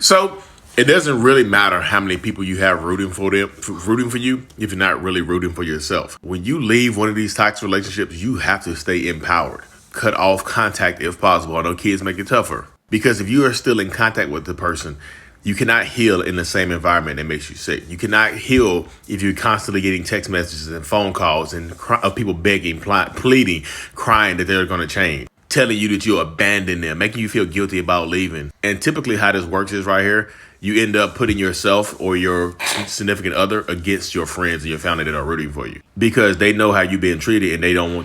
So it doesn't really matter how many people you have rooting for you, if you're not really rooting for yourself. When you leave one of these toxic relationships, you have to stay empowered. Cut off contact if possible. I know kids make it tougher. Because if you are still in contact with the person, you cannot heal in the same environment that makes you sick. You cannot heal if you're constantly getting text messages and phone calls and of people begging, pleading, crying that they're going to change, telling you that you abandon them, making you feel guilty about leaving. And typically how this works is right here. You end up putting yourself or your significant other against your friends and your family that are rooting for you because they know how you've been treated and they don't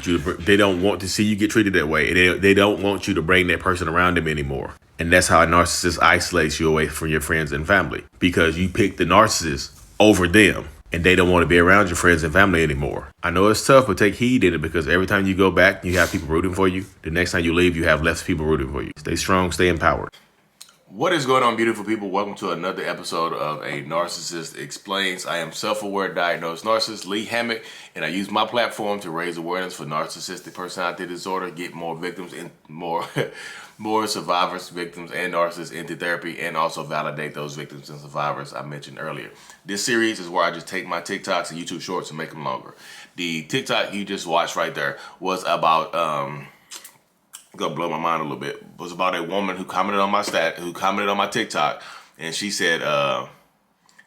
want to see you get treated that way. And they don't want you to bring that person around them anymore. And that's how a narcissist isolates you away from your friends and family because you pick the narcissist over them and they don't want to be around your friends and family anymore. I know it's tough, but take heed in it because every time you go back, you have people rooting for you. The next time you leave, you have less people rooting for you. Stay strong, stay empowered. What is going on, beautiful people? Welcome to another episode of A Narcissist Explains. I am self-aware diagnosed narcissist Lee Hammock, and I use my platform to raise awareness for narcissistic personality disorder, get more victims and more survivors, victims, and narcissists into therapy, and also validate those victims and survivors I mentioned earlier. This series is where I just take my TikToks and YouTube shorts and make them longer. The TikTok you just watched right there was about gonna blow my mind a little bit. It was about a woman who commented on my TikTok, and she said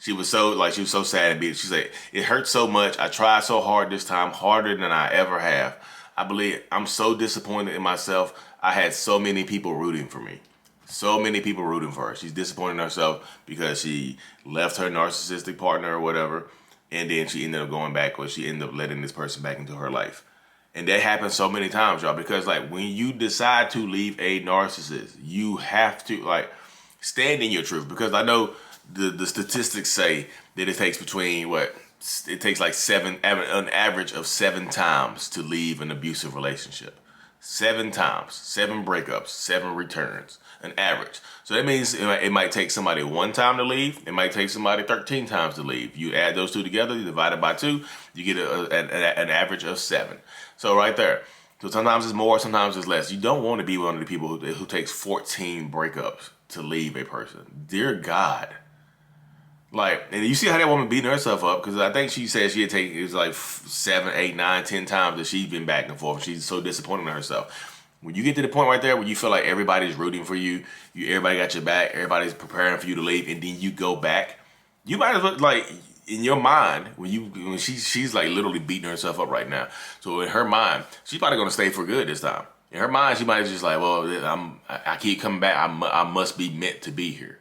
she was so sad and beat. She said, "It hurts so much. I tried so hard this time, harder than I ever have. I believe I'm so disappointed in myself. I had so many people rooting for me. So many people rooting for her. She's disappointed in herself because she left her narcissistic partner or whatever, and then she ended up going back, or she ended up letting this person back into her life." And that happens so many times, y'all, because like when you decide to leave a narcissist, you have to like stand in your truth. Because I know the statistics say that it takes an average of 7 times to leave an abusive relationship. 7 times, 7 breakups, 7 returns, an average. So that means it might take somebody 1 time to leave. It might take somebody 13 times to leave. You add those two together, you divide it by 2, you get an average of 7. So right there. So sometimes it's more, sometimes it's less. You don't want to be one of the people who takes 14 breakups to leave a person. Dear God. Like, and you see how that woman beating herself up, because I think she said she had taken, it was like 7, 8, 9, 10 times that she's been back and forth. She's so disappointed in herself. When you get to the point right there where you feel like everybody's rooting for you, everybody got your back, everybody's preparing for you to leave, and then you go back, you might as well, like, in your mind, when she's like literally beating herself up right now. So in her mind, she's probably gonna stay for good this time. In her mind, she might just like, well, I keep coming back. I must be meant to be here.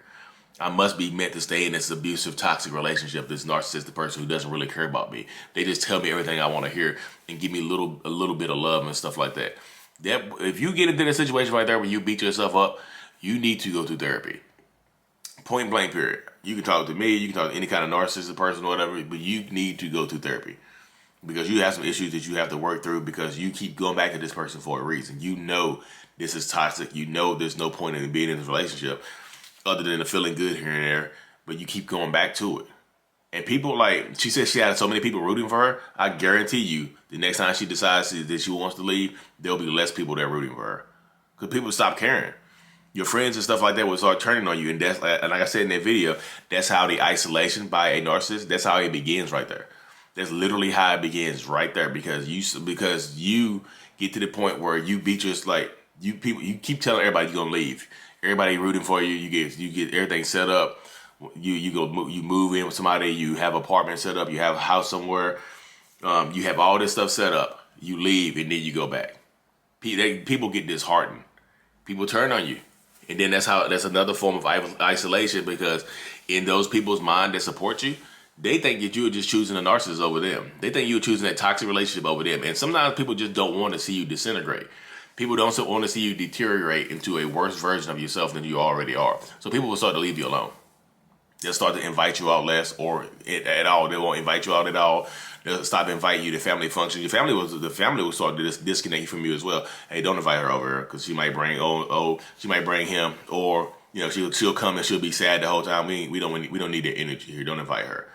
I must be meant to stay in this abusive, toxic relationship, this narcissistic person who doesn't really care about me. They just tell me everything I want to hear and give me a little bit of love and stuff like that. If you get into a situation right there where you beat yourself up, you need to go through therapy. Point blank, period. You can talk to me, you can talk to any kind of narcissistic person or whatever, but you need to go through therapy because you have some issues that you have to work through because you keep going back to this person for a reason. You know this is toxic. You know there's no point in being in this relationship other than the feeling good here and there, but you keep going back to it. And people, like, she said she had so many people rooting for her. I guarantee you the next time she decides that she wants to leave, there'll be less people that are rooting for her because people stop caring. Your friends and stuff like that will start turning on you. And that's, and like I said in that video, that's how the isolation by a narcissist, that's how it begins right there. That's literally how it begins right there because you get to the point where you beat just like you keep telling everybody you're gonna leave. Everybody rooting for you. You get everything set up. You move in with somebody. You have an apartment set up. You have a house somewhere. You have all this stuff set up. You leave and then you go back. People get disheartened. People turn on you. And then that's another form of isolation because in those people's mind that support you, they think that you're just choosing a narcissist over them. They think you're choosing that toxic relationship over them. And sometimes people just don't want to see you disintegrate. People don't want to see you deteriorate into a worse version of yourself than you already are. So people will start to leave you alone. They'll start to invite you out less or at all. They won't invite you out at all. They'll stop inviting you to family functions. The family will start to disconnect you from you as well. Hey, don't invite her over because she might bring she might bring him, or she'll come and she'll be sad the whole time. We don't need that energy here. Don't invite her.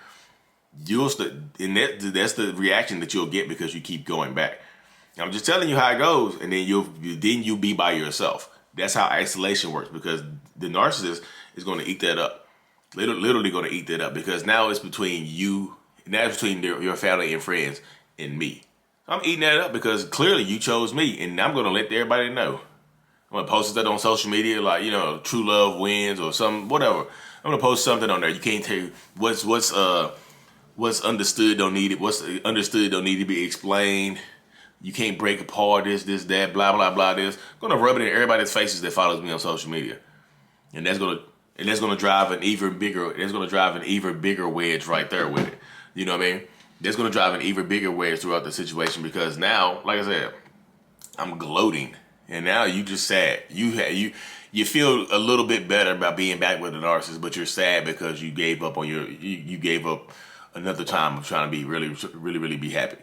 That's the reaction that you'll get because you keep going back. I'm just telling you how it goes, and then you'll be by yourself. That's how isolation works because the narcissist is going to eat that up. Literally going to eat that up, because now it's between you, now it's between your family and friends and me. I'm eating that up because clearly you chose me, and I'm going to let everybody know. I'm going to post that on social media, like, true love wins or some, whatever. I'm going to post something on there. You can't tell what's understood don't need it. What's understood don't need to be explained. You can't break apart this, that, blah, blah, blah, this. I'm going to rub it in everybody's faces that follows me on social media. And that's going to drive an even bigger wedge right there with it. You know what I mean? That's going to drive an even bigger wedge throughout the situation, because now, like I said, I'm gloating, and now you just sad. You feel a little bit better about being back with a narcissist, but you're sad because you gave up on you gave up another time of trying to be really be happy.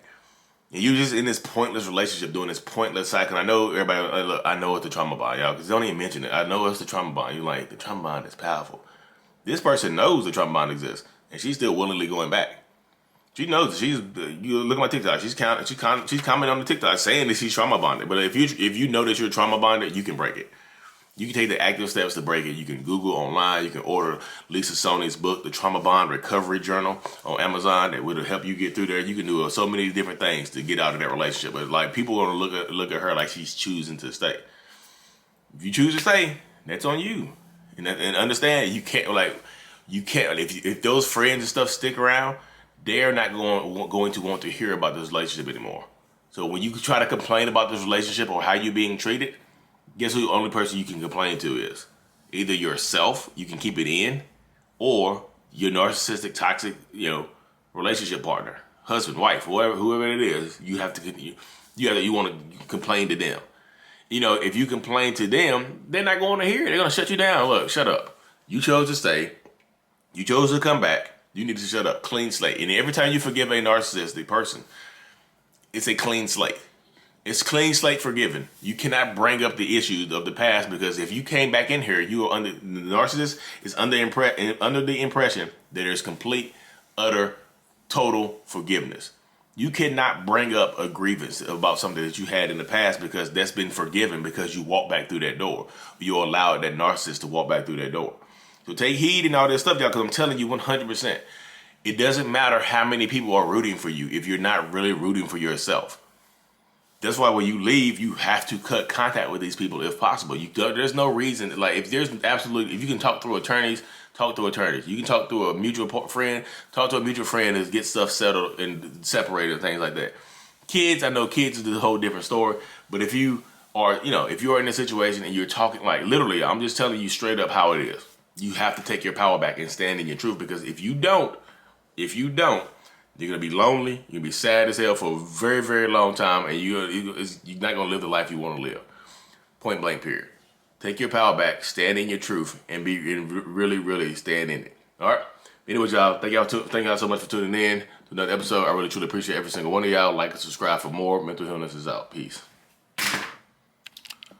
And you just in this pointless relationship, doing this pointless cycle. I know everybody. Look, I know it's the trauma bond, y'all, because they don't even mention it. I know it's the trauma bond. You're like, the trauma bond is powerful. This person knows the trauma bond exists, and she's still willingly going back. She knows. You look at my TikTok. She's commenting on the TikTok saying that she's trauma bonded. But if you know that you're trauma bonded, you can break it. You can take the active steps to break it. You can Google online. You can order Lisa Sony's book, The Trauma Bond Recovery Journal, on Amazon. That would help you get through there. You can do so many different things to get out of that relationship. But like, people are gonna look at her like she's choosing to stay. If you choose to stay, that's on you. And understand, you can't if those friends and stuff stick around, they're not going to want to hear about this relationship anymore. So when you try to complain about this relationship or how you're being treated, guess who the only person you can complain to is? Either yourself, you can keep it in, or your narcissistic, toxic, relationship partner, husband, wife, whoever it is. You have to, you want to complain to them. If you complain to them, they're not going to hear it. They're going to shut you down. Look, shut up. You chose to stay. You chose to come back. You need to shut up. Clean slate. And every time you forgive a narcissistic person, it's a clean slate. It's clean slate forgiven. You cannot bring up the issues of the past, because if you came back in here, the narcissist is under the impression that there's complete, utter, total forgiveness. You cannot bring up a grievance about something that you had in the past, because that's been forgiven because you walked back through that door. You allowed that narcissist to walk back through that door. So take heed and all this stuff, y'all, because I'm telling you 100%. It doesn't matter how many people are rooting for you if you're not really rooting for yourself. That's why when you leave, you have to cut contact with these people if possible. There's no reason, like, if you can talk through attorneys, talk to attorneys. You can talk through a mutual friend, talk to a mutual friend to get stuff settled and separated and things like that. Kids, I know kids is a whole different story, but if you are, if you're in a situation and you're talking, like, literally, I'm just telling you straight up how it is. You have to take your power back and stand in your truth, because if you don't, you're going to be lonely, you're going to be sad as hell for a very, very long time, and you're not going to live the life you want to live. Point blank, period. Take your power back, stand in your truth, and really, really stand in it. All right? Anyway, y'all, thank y'all so much for tuning in to another episode. I really, truly appreciate every single one of y'all. Like and subscribe for more. Mental Illness is out. Peace.